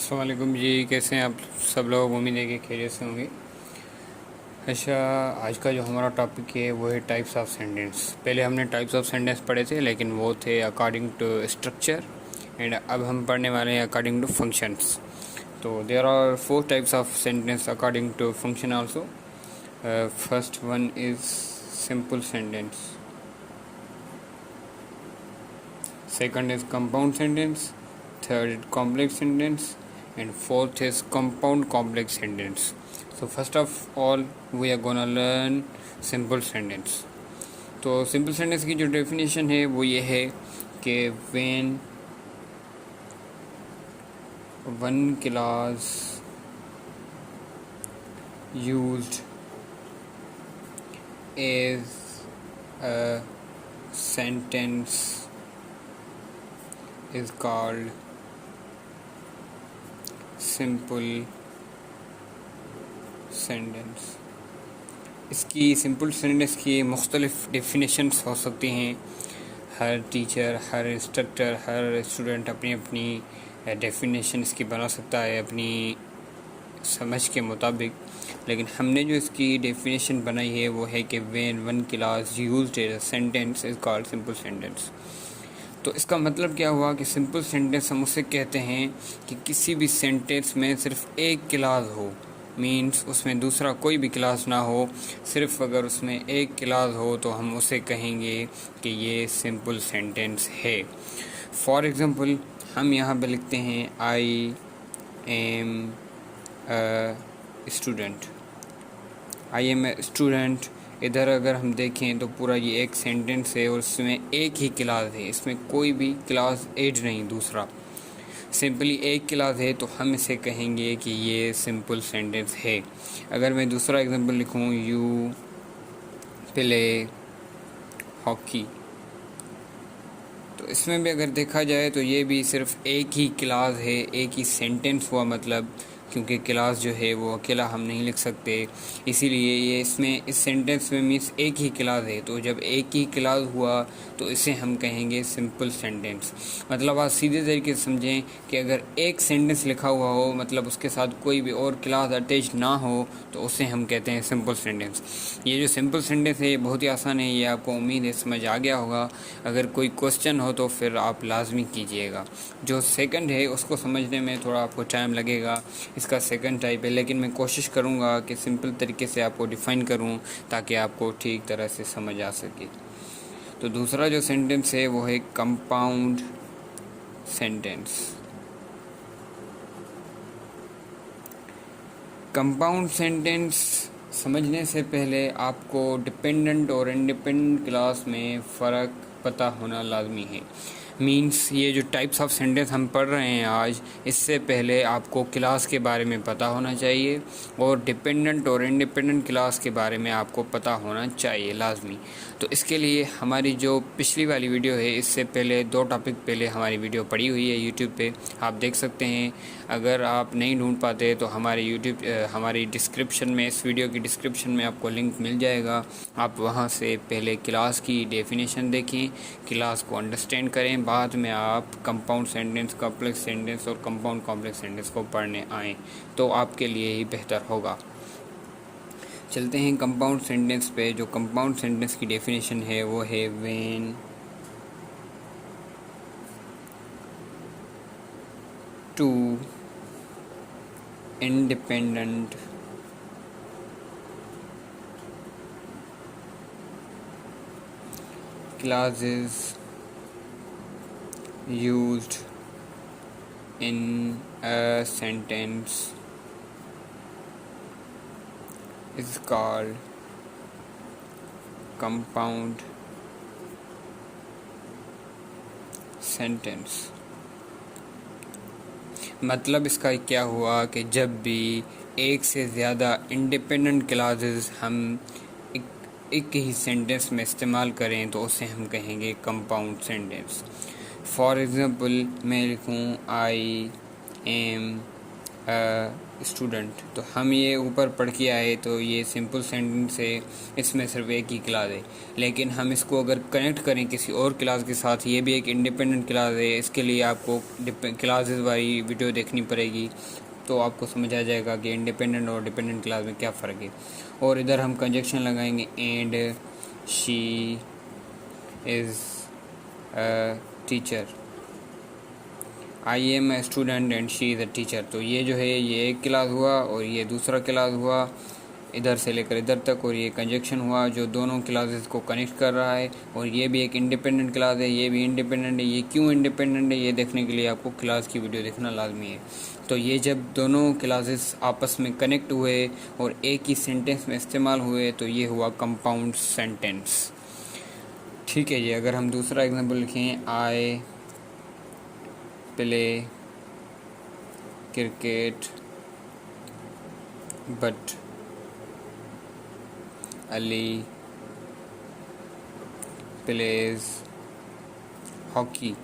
अस्सलाम वालेकुम जी। कैसे हैं आप सब लोग? उम्मीद है कि खैरियत से होंगे। अच्छा, आज का जो हमारा टॉपिक है वो है टाइप्स ऑफ सेंटेंस। पहले हमने टाइप्स ऑफ सेंटेंस पढ़े थे, लेकिन वो थे अकॉर्डिंग टू स्ट्रक्चर, एंड अब हम पढ़ने वाले हैं अकॉर्डिंग टू फंक्शंस। तो there are 4 types of sentence according to function also. First one is simple sentence, second is compound sentence, third is complex sentence, and fourth is compound complex sentence. So first of all we are gonna learn simple sentence. तो simple sentence की जो definition है वो ये है कि when one clause used as a sentence is called simple sentence. इसकी simple sentence की मुख्तलिफ डेफिनेशंस हो सकती हैं। हर टीचर, हर इंस्ट्रक्टर, हर स्टूडेंट अपनी अपनी डेफिनेशन इसकी बना सकता है अपनी समझ के मुताबिक, लेकिन हमने जो इसकी डेफिनेशन बनाई है वो है कि when one clause used as a sentence is called simple sentence. तो इसका मतलब क्या हुआ कि सिंपल सेंटेंस हम उसे कहते हैं कि किसी भी सेंटेंस में सिर्फ एक क्लास हो, मीन्स उसमें दूसरा कोई भी क्लास ना हो, सिर्फ अगर उसमें एक क्लास हो तो हम उसे कहेंगे कि ये सिंपल सेंटेंस है। फॉर एग्ज़ाम्पल हम यहाँ पे लिखते हैं I am a student. I am a student, इधर अगर हम देखें तो पूरा ये एक सेंटेंस है और इसमें एक ही क्लास है, इसमें कोई भी क्लास एड नहीं, दूसरा सिंपली एक क्लास है, तो हम इसे कहेंगे कि ये सिंपल सेंटेंस है। अगर मैं दूसरा एग्जांपल लिखूं, यू प्ले हॉकी, तो इसमें भी अगर देखा जाए तो ये भी सिर्फ एक ही क्लास है, एक ही सेंटेंस हुआ, मतलब क्योंकि क्लास जो है वो अकेला हम नहीं लिख सकते, इसीलिए ये इसमें इस सेंटेंस में मीन्स एक ही क्लास है, तो जब एक ही क्लास हुआ तो इसे हम कहेंगे सिंपल सेंटेंस। मतलब आप सीधे तरीके से समझें कि अगर एक सेंटेंस लिखा हुआ हो, मतलब उसके साथ कोई भी और क्लास अटैच ना हो, तो उसे हम कहते हैं सिंपल सेंटेंस। ये जो सिंपल सेंटेंस है ये बहुत ही आसान है, ये आपको उम्मीद है समझ आ गया होगा। अगर कोई क्वेश्चन हो तो फिर आप लाजमी कीजिएगा। जो सेकंड है उसको समझने में थोड़ा आपको टाइम लगेगा, इसका सेकंड टाइप है, लेकिन मैं कोशिश करूँगा कि सिंपल तरीके से आपको डिफ़ाइन करूँ ताकि आपको ठीक तरह से समझ आ सके। तो दूसरा जो सेंटेंस है वो है कंपाउंड सेंटेंस। कंपाउंड सेंटेंस समझने से पहले आपको डिपेंडेंट और इंडिपेंडेंट क्लास में फ़र्क पता होना लाजमी है। मीन्स ये जो टाइप्स ऑफ सेंटेंस हम पढ़ रहे हैं आज, इससे पहले आपको क्लास के बारे में पता होना चाहिए और डिपेंडेंट और इंडिपेंडेंट क्लास के बारे में आपको पता होना चाहिए लाजमी। तो इसके लिए हमारी जो पिछली वाली वीडियो है, इससे पहले 2 टॉपिक पहले हमारी वीडियो पड़ी हुई है यूट्यूब पे, आप देख सकते हैं। अगर आप नहीं ढूंढ पाते तो हमारी डिस्क्रिप्शन में, इस वीडियो की डिस्क्रिप्शन में आपको लिंक मिल जाएगा, आप वहां से पहले क्लास की डेफिनेशन देखें, क्लास को अंडरस्टैंड करें, बाद में आप कंपाउंड सेंटेंस, कॉम्प्लेक्स सेंटेंस और कंपाउंड कॉम्प्लेक्स सेंटेंस को पढ़ने आएँ, तो आपके लिए ही बेहतर होगा। चलते हैं कंपाउंड सेंटेंस पे। जो कंपाउंड सेंटेंस की डेफिनेशन है वो है when two independent clauses used in a sentence is called compound sentence। मतलब इसका क्या हुआ कि जब भी एक से ज़्यादा इंडिपेंडेंट क्लासेस हम एक ही सेंटेंस में इस्तेमाल करें तो उसे हम कहेंगे कंपाउंड सेंटेंस। फॉर एग्ज़ाम्पल मैं लिखूँ आई एम स्टूडेंट। तो हम ये ऊपर पढ़ के आए तो ये सिंपल सेंटेंस है, इसमें सिर्फ एक ही क्लास है। लेकिन हम इसको अगर कनेक्ट करें किसी और क्लास के साथ, ये भी एक इंडिपेंडेंट क्लास है, इसके लिए आपको क्लासेस वाली वीडियो देखनी पड़ेगी, तो आपको समझ आ जाएगा कि इंडिपेंडेंट और डिपेंडेंट क्लास में क्या फ़र्क है। और इधर हम कंजक्शन लगाएंगे, and she is a teacher, I am a student and she is a teacher. तो ये जो है ये एक क्लास हुआ और ये दूसरा क्लास हुआ, इधर से लेकर इधर तक, और ये कंजक्शन हुआ जो दोनों क्लासेस को कनेक्ट कर रहा है। और ये भी एक इंडिपेंडेंट क्लास है, ये भी इंडिपेंडेंट है। ये क्यों इंडिपेंडेंट है ये देखने के लिए आपको क्लास की वीडियो देखना लाजमी है। तो ये जब दोनों क्लासेस आपस में कनेक्ट हुए और एक ही सेंटेंस में इस्तेमाल हुए तो ये हुआ कंपाउंड सेंटेंस। ठीक है जी, अगर हम दूसरा एग्जांपल लिखें, I play cricket but Ali pledge hockey.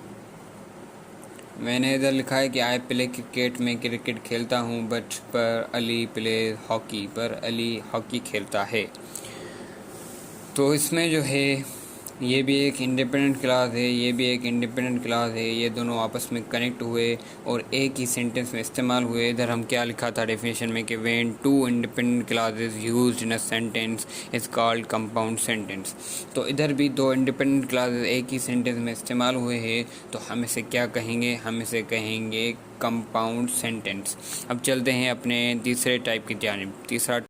मैंने इधर लिखा है कि आई प्ले क्रिकेट, मैं क्रिकेट खेलता हूँ, बट पर अली प्लेज हॉकी, पर अली हॉकी खेलता है। तो इसमें जो है ये भी एक इंडिपेंडेंट क्लास है, ये भी एक इंडिपेंडेंट क्लास है, ये दोनों आपस में कनेक्ट हुए और एक ही सेंटेंस में इस्तेमाल हुए। इधर हम क्या लिखा था डेफिनेशन में कि when two independent clauses used in a sentence is called compound sentence. तो इधर भी दो इंडिपेंडेंट क्लासेस एक ही सेंटेंस में इस्तेमाल हुए हैं, तो हम इसे क्या कहेंगे, हम इसे कहेंगे कंपाउंड सेंटेंस। अब चलते हैं अपने तीसरे टाइप की जानिब। तीसरा